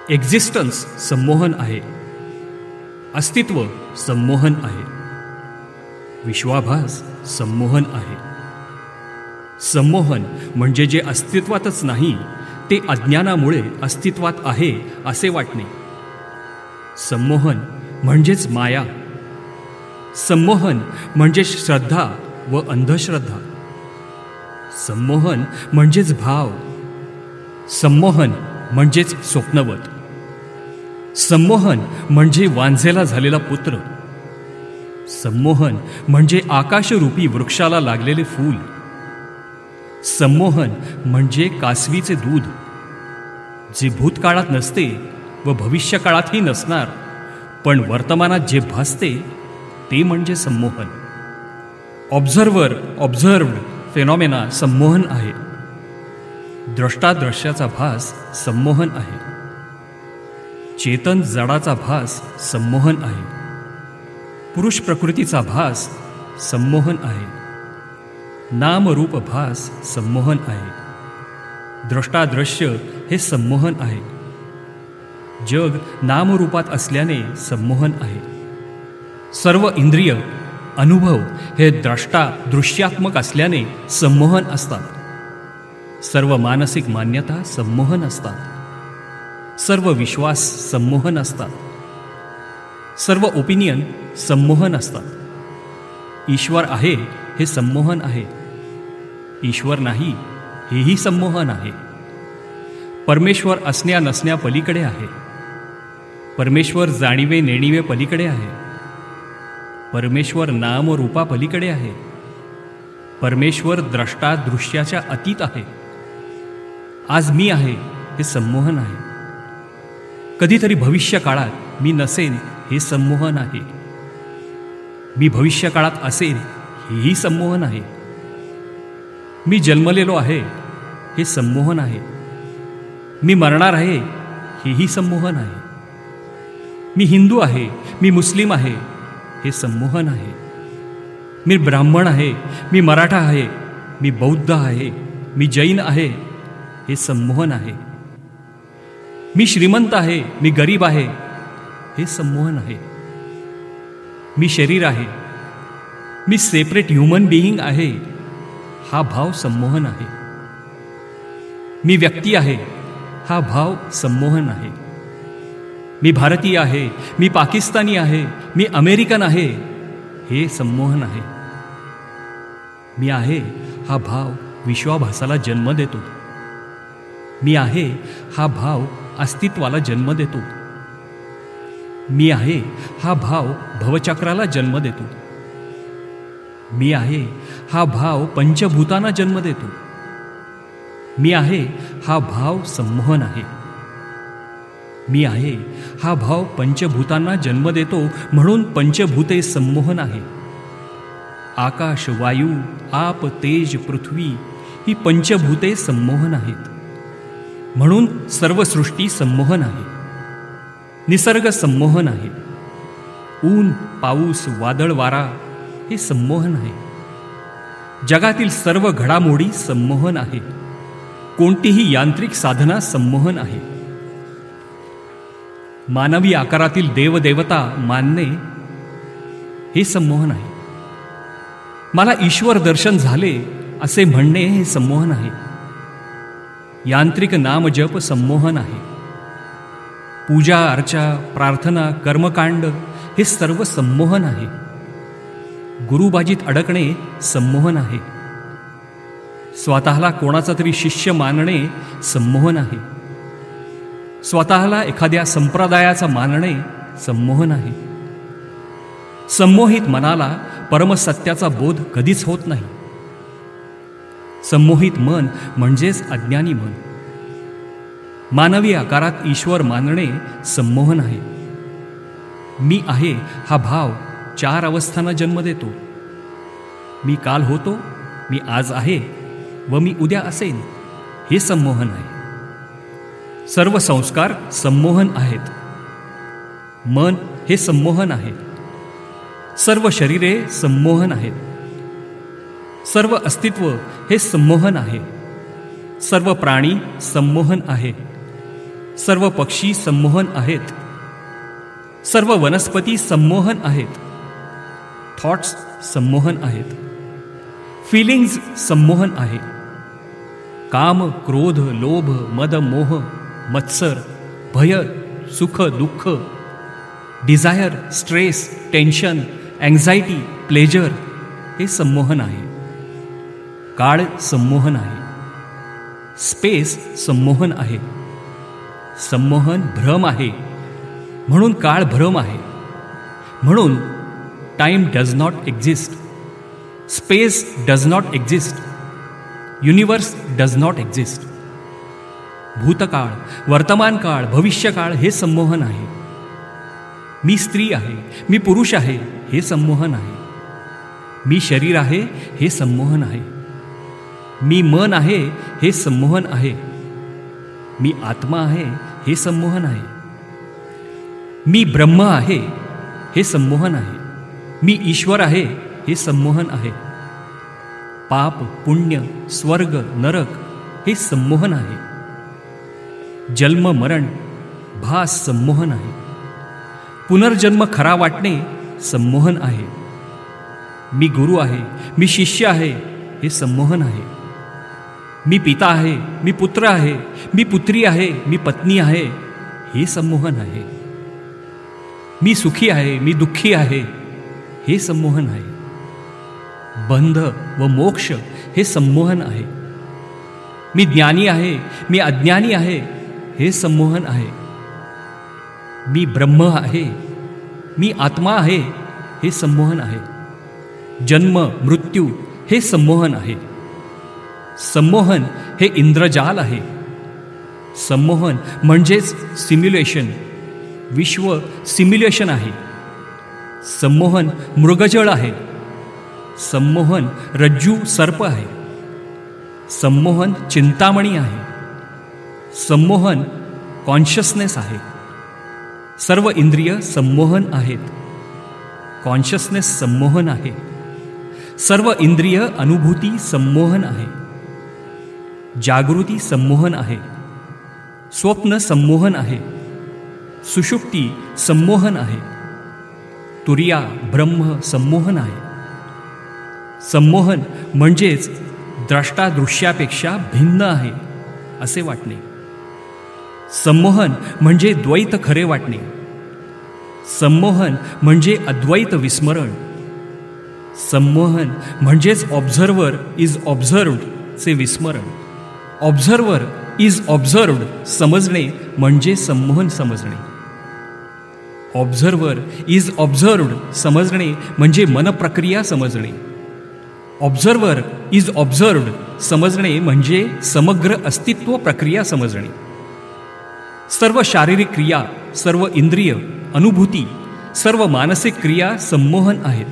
Existence संमोहन आहे, अस्तित्व संमोहन आहे, विश्वाभास संमोहन आहे. संमोहन म्हणजे जे अस्तित्वातच नाही ते अज्ञानामुळे अस्तित्वात आहे असे वाटणे. संमोहन म्हणजेच माया. संमोहन म्हणजे श्रद्धा व अंधश्रद्धा. संमोहन म्हणजेच भाव. संमोहन म्हणजेच स्वप्नवत. संमोहन म्हणजे वांझेला झालेला पुत्र. संमोहन म्हणजे आकाशरूपी वृक्षाला लागलेले फूल. संमोहन म्हणजे कासवीचे दूध, जे भूतकाळात नसते व भविष्यकाळातही नसणार, पण वर्तमानात जे भासते ते म्हणजे संमोहन. ऑब्झर्व्हर ऑब्झर्व्ड फेनॉमेना संमोहन आहे. द्रष्टाद्रश्याचा भास संमोहन आहे. चेतन जडाचा भास संमोहन आहे. पुरुष प्रकृतीचा भास संमोहन आहे. नामरूप भास संमोहन आहे. द्रष्टादृश्य हे संमोहन आहे. जग नामरूपात असल्याने संमोहन आहे. सर्व इंद्रिय अनुभव हे द्रष्टा दृश्यात्मक असल्याने संमोहन असतात. सर्व मानसिक मान्यता संमोहन असतात. सर्व विश्वास संमोहन असतात. सर्व ओपिनियन संमोहन असतात. ईश्वर आहे हे संमोहन आहे. ईश्वर नाही हेही संमोहन आहे. परमेश्वर असण्या नसण्या पलीकडे आहे. परमेश्वर जाणीवे नेणीवे पलीकडे आहे. परमेश्वर नाम रूपा पलीकडे आहे. परमेश्वर द्रष्टा दृश्याच्या अतीत आहे. आज मी आहे हे संमोहन आहे. कधीतरी भविष्य काळात मी नसेन हे संमोहन आहे. मी भविष्य काळात असेन हेही संमोहन आहे. मी जन्मलेलो आहे हे संमोहन आहे. मी मरणार आहे हेही संमोहन आहे. मी हिंदू आहे, मी मुस्लिम आहे हे संमोहन आहे. मी ब्राह्मण आहे, मी मराठा आहे, मी बौद्ध आहे, मी जैन आहे हे संमोहन आहे. मी श्रीमंत आहे, मी गरीब आहे हे संमोहन आहे. मी शरीर आहे, मी सेपरेट ह्युमन बिईंग आहे हा भाव संमोहन आहे. मी व्यक्ती आहे हा भाव संमोहन आहे. मी भारतीय आहे, मी पाकिस्तानी आहे, मी अमेरिकन आहे हे संमोहन आहे. मी आहे हा भाव विश्वाभासाला जन्म देतो. मी आहे हा भाव अस्तित्वाला जन्म देतो. मी आहे हा भाव भवचक्राला जन्म देतो. मी आहे हा भाव पंचभूतांना जन्म देतो. मी आहे हा भाव संमोहन आहे. मी आहे हा भाव पंचभूतांना जन्म देतो म्हणून पंचभूते संमोहन आहे. आकाश, वायू, आप, तेज, पृथ्वी ही पंचभूते संमोहन आहेत. म्हणून सर्व सृष्टी संमोहन आहे. निसर्ग संमोहन आहे. ऊन, पाऊस, वादळ, वारा हे संमोहन आहे. जगातील सर्व घडामोडी संमोहन आहे. कोणतीही यांत्रिक साधना संमोहन आहे. मानवी आकारातील देवदेवता मानणे हे संमोहन आहे. मला ईश्वर दर्शन झाले असे म्हणणे हे संमोहन आहे. यांत्रिक नामजप संमोहन आहे. पूजा, अर्चा, प्रार्थना, कर्मकांड हे सर्व संमोहन आहे. गुरुबाजीत अडकणे संमोहन आहे. स्वतःला कोणाचा तरी शिष्य मानणे संमोहन आहे. स्वतःला एखाद्या संप्रदायाचा मानणे संमोहन आहे. संमोहित मनाला परमसत्याचा बोध कधीच होत नाही. संमोहित मन म्हणजेच अज्ञानी मन. मानवी आकारात ईश्वर मानणे संमोहन आहे. मी आहे हा भाव 4 अवस्थांना जन्म देतो. मी काल होतो, मी आज आहे व मी उद्या असेन हे संमोहन आहे. सर्व संस्कार संमोहन आहेत. मन हे संमोहन आहे. सर्व शरीरे संमोहन आहेत. सर्व अस्तित्व हे संमोहन आहे. सर्व प्राणी संमोहन आहे. सर्व पक्षी संमोहन आहेत, सर्व वनस्पती संमोहन आहेत, थॉट्स संमोहन आहेत, फीलिंग्ज संमोहन आहे, काम, क्रोध, लोभ, मद, मोह, मत्सर, भय, सुख, दुःख, desire, stress, tension, anxiety, pleasure हे संमोहन आहे. काळ संमोहन आहे, स्पेस संमोहन आहे. संमोहन भ्रम आहे, म्हणून काळ भ्रम आहे. म्हणून time does not exist, space does not exist, universe does not exist. भूतकाळ, वर्तमान काळ, भविष्यकाळ हे संमोहन आहे. मी स्त्री आहे, मी पुरुष आहे हे संमोहन आहे. मी शरीर आहे हे संमोहन आहे. मी मन आहे हे संमोहन आहे. मी आत्मा आहे हे संमोहन आहे. मी ब्रह्म आहे हे संमोहन आहे. मी ईश्वर आहे हे संमोहन आहे. पाप, पुण्य, स्वर्ग, नरक हे संमोहन आहे. जन्म, मरण, भास संमोहन आहे. पुनर्जन्म खरा वाटणे संमोहन आहे. मी गुरु आहे, मी शिष्य आहे हे संमोहन आहे. मी पिता आहे, मी पुत्र आहे, मी पुत्री आहे, मी पत्नी आहे हे संमोहन आहे. मी सुखी आहे, मी दुःखी आहे हे संमोहन आहे. बंध व मोक्ष हे संमोहन आहे. मी ज्ञानी आहे, मी अज्ञानी आहे हे संमोहन आहे. मी ब्रह्म आहे, मी आत्मा आहे हे संमोहन आहे. जन्म, मृत्यू हे संमोहन आहे. संमोहन हे इंद्रजाल आहे. संमोहन म्हणजेच सिम्युलेशन, विश्व सिम्युलेशन आहे. संमोहन मृगजळ आहे. संमोहन रज्जू सर्प आहे. संमोहन चिंतामणी आहे. संमोहन कॉन्शियसनेस आहे. सर्व इंद्रिय संमोहन आहेत. कॉन्शियसनेस संमोहन आहे. सर्व इंद्रिय अनुभूती संमोहन आहे. जागृती संमोहन आहे. स्वप्न संमोहन आहे. सुषुप्ती संमोहन आहे. तुरिया ब्रह्म संमोहन आहे. संमोहन म्हणजेच द्रष्टा दृश्यापेक्षा भिन्न आहे असे वाटणे. संमोहन म्हणजे द्वैत खरे वाटणे. संमोहन म्हणजे अद्वैत विस्मरण. संमोहन म्हणजेच ऑब्झर्वर इज ऑब्झर्व्डचे विस्मरण. ऑब्झर्वर इज ऑब्झर्व्ड समजणे म्हणजे संमोहन समजणे. ऑब्झर्वर इज ऑब्झर्व्ड समजणे म्हणजे मनप्रक्रिया समजणे. ऑब्झर्वर इज ऑब्झर्व्ड समजणे म्हणजे समग्र अस्तित्व प्रक्रिया समजणे. सर्व शारीरिक क्रिया, सर्व इंद्रिय, अनुभूती, सर्व मानसिक क्रिया संमोहन आहेत.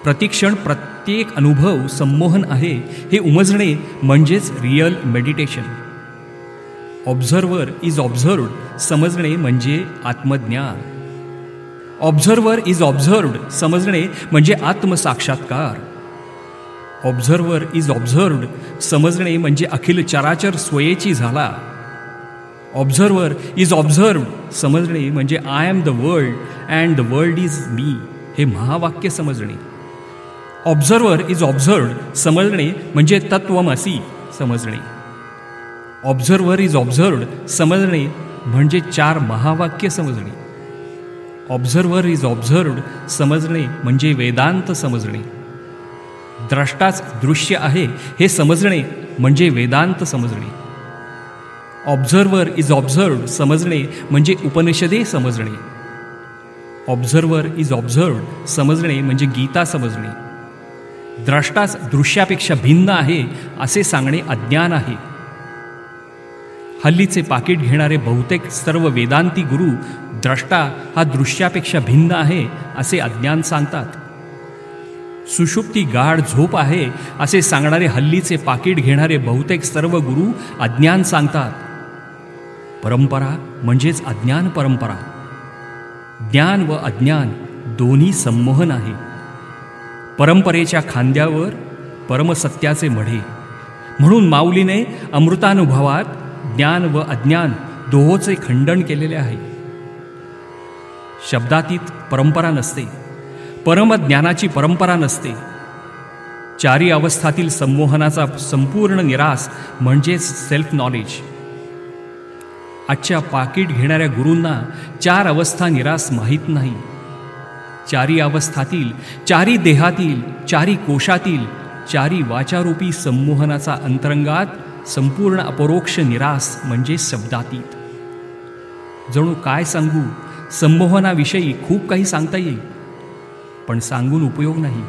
प्रतिक्षण प्रत्येक अनुभव संमोहन आहे हे उमजणे म्हणजेच रिअल मेडिटेशन. ऑब्झर्वर इज ऑब्झर्व्ड समजणे म्हणजे आत्मज्ञान. ऑब्झर्वर इज ऑब्झर्व्ड समजणे म्हणजे आत्मसाक्षात्कार. ऑब्झर्वर इज ऑब्झर्व्ड समजणे म्हणजे अखिल चराचर स्वयेची झाला. ऑब्झर्वर इज ऑब्झर्व्ड समजणे म्हणजे I am the world and the world is me हे महावाक्य समजणे. ऑब्झर्वर इज ऑब्झर्व्ड समजणे म्हणजे तत्वमसी समजणे. ऑब्झर्वर इज ऑब्झर्व्ड समजणे म्हणजे चार महावाक्य समजणे. ऑब्झर्वर इज ऑब्झर्व्ड समजणे म्हणजे वेदांत समजणे. द्रष्टाच दृश्य आहे हे समजणे म्हणजे वेदांत समजणे. ऑब्झर्वर इज ऑब्झर्व्ड समजणे म्हणजे उपनिषदे समजणे. ऑब्झर्वर इज ऑब्झर्व्ड समजणे म्हणजे गीता समजणे. द्रष्टाच दृश्यापेक्षा भिन्न आहे असे सांगणे अज्ञान आहे. हल्लीचे पाकिट घेणारे बहुतेक सर्व वेदांती गुरु द्रष्टा हा दृश्यापेक्षा भिन्न आहे असे अज्ञान सांगतात. सुषुप्ती गाढ झोप आहे असे सांगणारे हल्लीचे पाकिट घेणारे बहुतेक सर्व गुरु अज्ञान सांगतात. परंपरा म्हणजेच अज्ञान परंपरा. ज्ञान व अज्ञान दोन्ही संमोहन आहे. परंपरेच्या खांद्यावर परमसत्याचे मढे. म्हणून माऊलीने अमृतानुभवात ज्ञान व अज्ञान दोहोचे खंडन केलेले आहे. शब्दातीत परंपरा नसते, परमज्ञानाची परंपरा नसते. चारी अवस्थातील संमोहनाचा संपूर्ण निरास म्हणजेच सेल्फ नॉलेज. आजच्या पाकीट घेणाऱ्या गुरूंना 4 अवस्था निरास माहीत नाही. चारी अवस्थातील, चारी देहातील, चारी कोशातील, चारी वाचारूपी संमोहनाचा अंतरंगात संपूर्ण अपरोक्ष निरास म्हणजे शब्दातीत. जणू काय सांगू, संमोहनाविषयी खूप काही सांगता येईल, पण सांगून उपयोग नाही.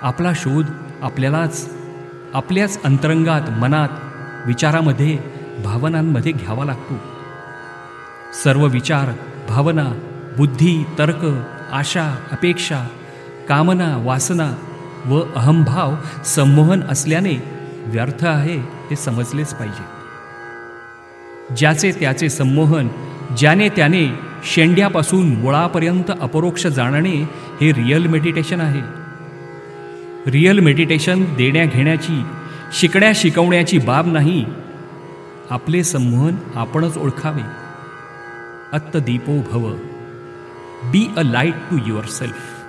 आपला शोध आपल्याच अंतरंगात, मनात, विचारामध्ये, भावनांमध्ये घ्यावा लागतो. सर्व विचार, भावना, बुद्धी, तर्क, आशा, अपेक्षा, कामना, वासना व अहंभाव संमोहन असल्याने व्यर्थ आहे हे समजलेच पाहिजे. ज्याचे त्याचे संमोहन, ज्याने त्याने शेंड्यापासून मुळापर्यंत अपरोक्ष जाणणे हे रियल मेडिटेशन आहे. रियल मेडिटेशन देण्या घेण्याची, शिकण्या शिकवण्याची बाब नाही. आपले संमोहन आपणच ओळखावे. अत्तदीपो भव. Be a light to your self.